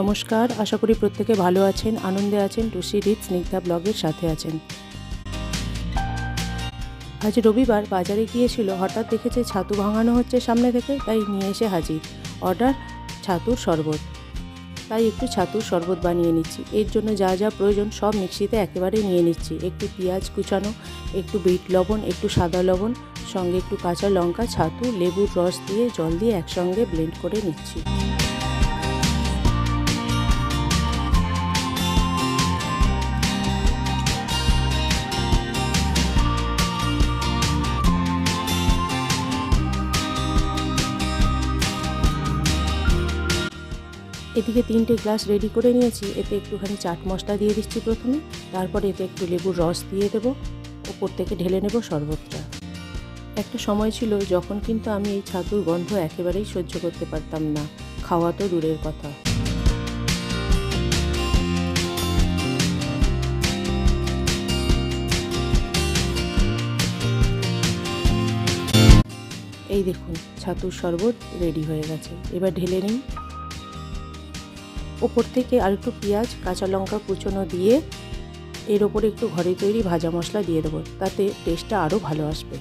নমস্কার, আশা করি প্রত্যেকে ভালো আছেন, আনন্দে আছেন। টুসি রিচ স্নিগ্ধা ব্লগের সাথে আছেন। আজ রবিবার বাজারে গিয়েছিল, হঠাৎ দেখেছে ছাতু ভাঙানো হচ্ছে সামনে থেকে, তাই নিয়ে এসে হাজির অর্ডার ছাতুর শরবত। তাই একটু ছাতুর শরবত বানিয়ে নিচ্ছি। এর জন্য যা যা প্রয়োজন সব মিক্সিতে একেবারে নিয়ে নিচ্ছি। একটু পেঁয়াজ কুচানো, একটু বিট লবণ, একটু সাদা লবণ, সঙ্গে একটু কাঁচা লঙ্কা, ছাতু, লেবুর রস দিয়ে জল দিয়ে একসঙ্গে ব্লেন্ড করে নিচ্ছি। এদিকে 3টে গ্লাস রেডি করে নিয়েছি। এতে একটুখানি চাট মশলা দিয়ে দিচ্ছি প্রথমে, তারপর এতে একটু লেবুর রস দিয়ে দেবো, ওপর থেকে ঢেলে নেব শরবতটা। একটা সময় ছিল যখন কিন্তু আমি এই ছাতুর গন্ধ একেবারেই সহ্য করতে পারতাম না, খাওয়া তো দূরের কথা। এই দেখুন, ছাতুর শরবত রেডি হয়ে গেছে। এবার ঢেলে নিই। ওপর থেকে আর একটু পেঁয়াজ কাঁচা লঙ্কা কুচনো দিয়ে এর ওপরে একটু ঘরে তৈরি ভাজা মশলা দিয়ে দেবো, তাতে টেস্টটা আরও ভালো আসবে।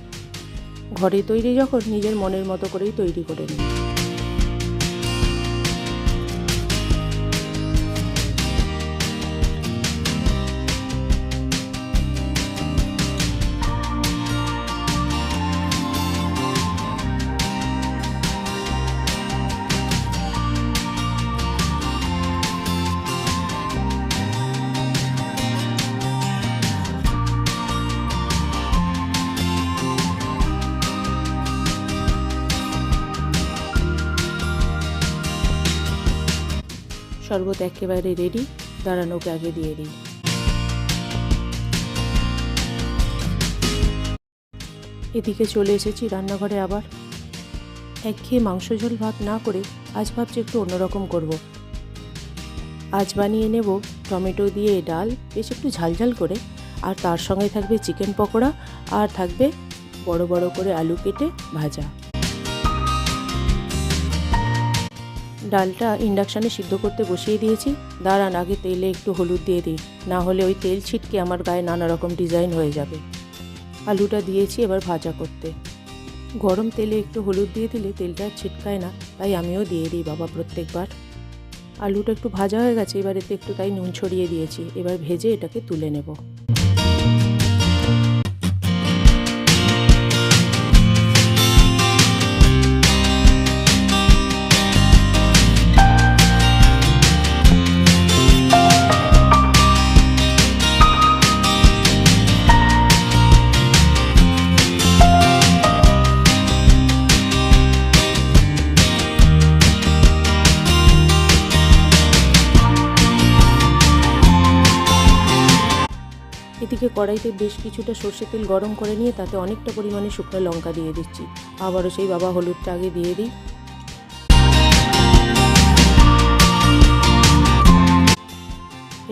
ঘরে তৈরি যখন নিজের মনের মতো করেই তৈরি করে নিই। শরবত একেবারে রেডি, দাঁড়ানোকে আগে দিয়ে দিই। এদিকে চলে এসেছি রান্নাঘরে। আবার একঘেয়ে মাংস ঝোল ভাত না করে আজ ভাবছি একটু অন্যরকম করব। আজ বানিয়ে নেব টমেটো দিয়ে ডাল, বেশ একটু ঝালঝাল করে, আর তার সঙ্গে থাকবে চিকেন পকোড়া, আর থাকবে বড় বড় করে আলু কেটে ভাজা। ডালটা ইন্ডাকশানে সিদ্ধ করতে বসিয়ে দিয়েছি। দাঁড়ান, আগে তেলে একটু হলুদ দিয়ে দিই, না হলে ওই তেল ছিটকে আমার গায়ে নানা রকম ডিজাইন হয়ে যাবে। আলুটা দিয়েছি এবার ভাজা করতে। গরম তেলে একটু হলুদ দিয়ে দিলে তেলটা ছিটকায় না, তাই আমিও দিয়ে দিই বাবা প্রত্যেকবার। আলুটা একটু ভাজা হয়ে গেছে, এবার এতে একটু তাই নুন ছড়িয়ে দিয়েছি। এবার ভেজে এটাকে তুলে নেব। এদিকে কড়াইতে বেশ কিছুটা সর্ষে তেল গরম করে নিয়ে তাতে অনেকটা পরিমাণে শুকনো লঙ্কা দিয়ে দিচ্ছি। আবারও সেই বাবা হলুদটা আগে দিয়ে দিই।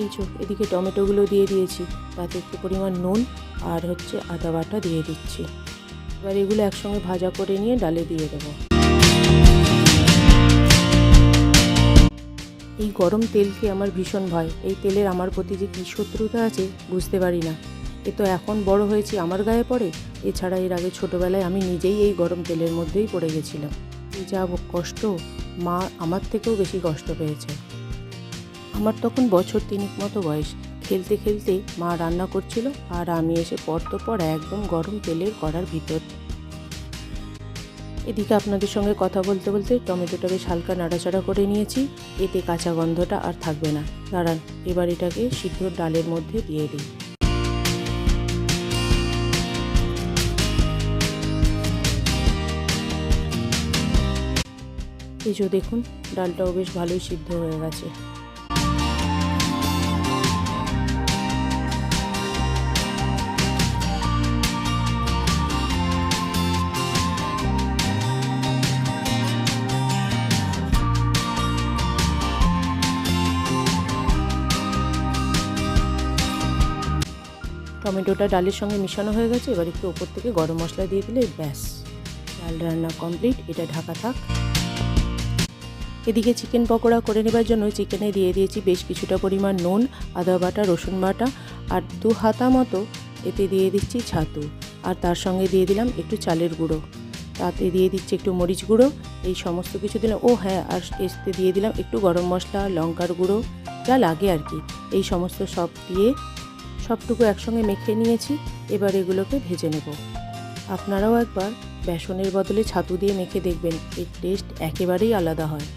এই এদিকে টমেটোগুলো দিয়ে দিয়েছি, তাতে একটু পরিমাণ নুন আর আদা বাটা দিয়ে দিচ্ছি। এবার এগুলো একসঙ্গে ভাজা করে নিয়ে ডালে দিয়ে দেবো। এই গরম তেলকে আমার ভীষণ ভয়। এই তেলের আমার প্রতি যে কী শত্রুতা আছে বুঝতে পারি না। এ তো এখন বড় হয়েছি আমার গায়ে পড়ে, এছাড়া এর আগে ছোটোবেলায় আমি নিজেই এই গরম তেলের মধ্যেই পড়ে গেছিলাম। এই যা কষ্ট, মা আমার থেকেও বেশি কষ্ট পেয়েছে। আমার তখন বছর 3 মতো বয়স। খেলতে খেলতে মা রান্না করছিল, আর আমি এসে পর একদম গরম তেলের কড়ার ভিতর। এদিকে আপনাদের সঙ্গে কথা বলতে বলতে টমেটোটা বেশ হালকা নাড়াচাড়া করে নিয়েছি। এতে কাঁচা গন্ধটা আর থাকবে না। দাঁড়ান, এবার এটাকে সিদ্ধ ডালের মধ্যে দিয়ে দিই। এই যে দেখুন, ডালটাও বেশ ভালোই সিদ্ধ হয়ে গেছে। টমেটোটা ডালের সঙ্গে মিশানো হয়ে গেছে। এবার একটু ওপর থেকে গরম মশলা দিয়ে দিলে ব্যাস, ডাল রান্না কমপ্লিট। এটা ঢাকা থাক। এদিকে চিকেন পকোড়া করে নেবার জন্য চিকেনে দিয়ে দিয়েছি বেশ কিছুটা পরিমাণ নুন, আদা বাটা, রসুন বাটা আর 2 হাতা মতো এতে দিয়ে দিচ্ছি ছাতু, আর তার সঙ্গে দিয়ে দিলাম একটু চালের গুঁড়ো, তাতে দিয়ে দিচ্ছি একটু মরিচ গুঁড়ো, এই সমস্ত কিছু দিলাম। ও হ্যাঁ, আর এতে দিয়ে দিলাম একটু গরম মশলা, লঙ্কার গুঁড়ো, যা লাগে আর কি। এই সমস্ত সব দিয়ে সবটুকু একসঙ্গে মেখে নিয়েছি। এবার এগুলোকে ভেজে নেব। আপনারাও একবার বেসনের বদলে ছাতু দিয়ে মেখে দেখবেন, এর টেস্ট একেবারেই আলাদা হয়।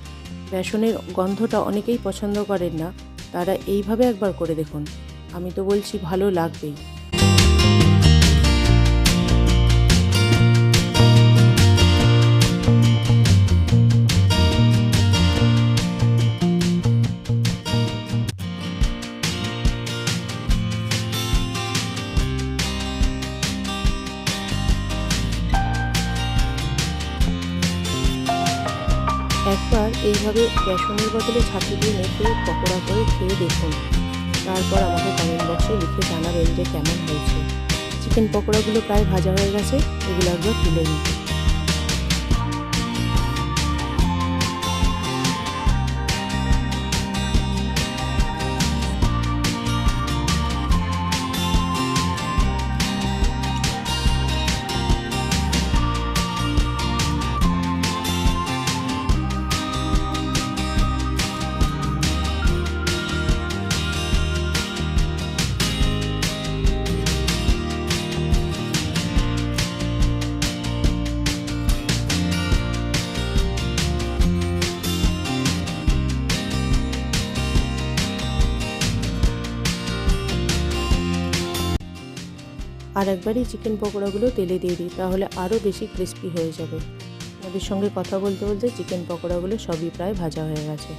বেসনের গন্ধটা অনেকেই পছন্দ করেন না, তারা এইভাবে একবার করে দেখুন, আমি তো বলছি ভালো লাগবেই। একবার এইভাবে বেসনের বদলে ছাতু দিয়ে মেখে পকোড়া করে খেয়ে দেখুন, তারপর আমাকে কমেন্ট বক্সে লিখে জানাবেন যে কেমন হয়েছে। চিকেন পকোড়াগুলো প্রায় ভাজা হয়ে গেছে, এগুলো একবার তুলে নিই। আর একবার এই চিকেন পকোড়াগুলো তেলে দিয়ে দিই, তাহলে আরও বেশি ক্রিস্পি হয়ে যাবে। ওদের সঙ্গে কথা বলতে বলতে চিকেন পকোড়াগুলো সবই প্রায় ভাজা হয়ে গেছে।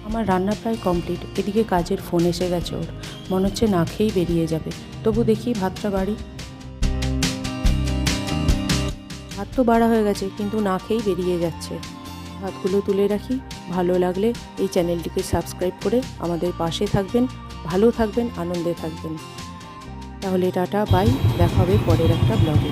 আমার রান্না প্রায় কমপ্লিট। এদিকে কাজের ফোন এসে গেছে ওর, মনে হচ্ছে না খেয়েই বেরিয়ে যাবে। তবু দেখি ভাতটা বাড়ি। ভাত তো বাড়া হয়ে গেছে, কিন্তু না খেয়েই বেরিয়ে যাচ্ছে। ভাতগুলো তুলে রাখি। ভালো লাগলে এই চ্যানেলটিকে সাবস্ক্রাইব করে আমাদের পাশে থাকবেন। ভালো থাকবেন, আনন্দে থাকবেন। তাহলে টাটা, বাই, দেখা হবে পরের একটা ব্লগে।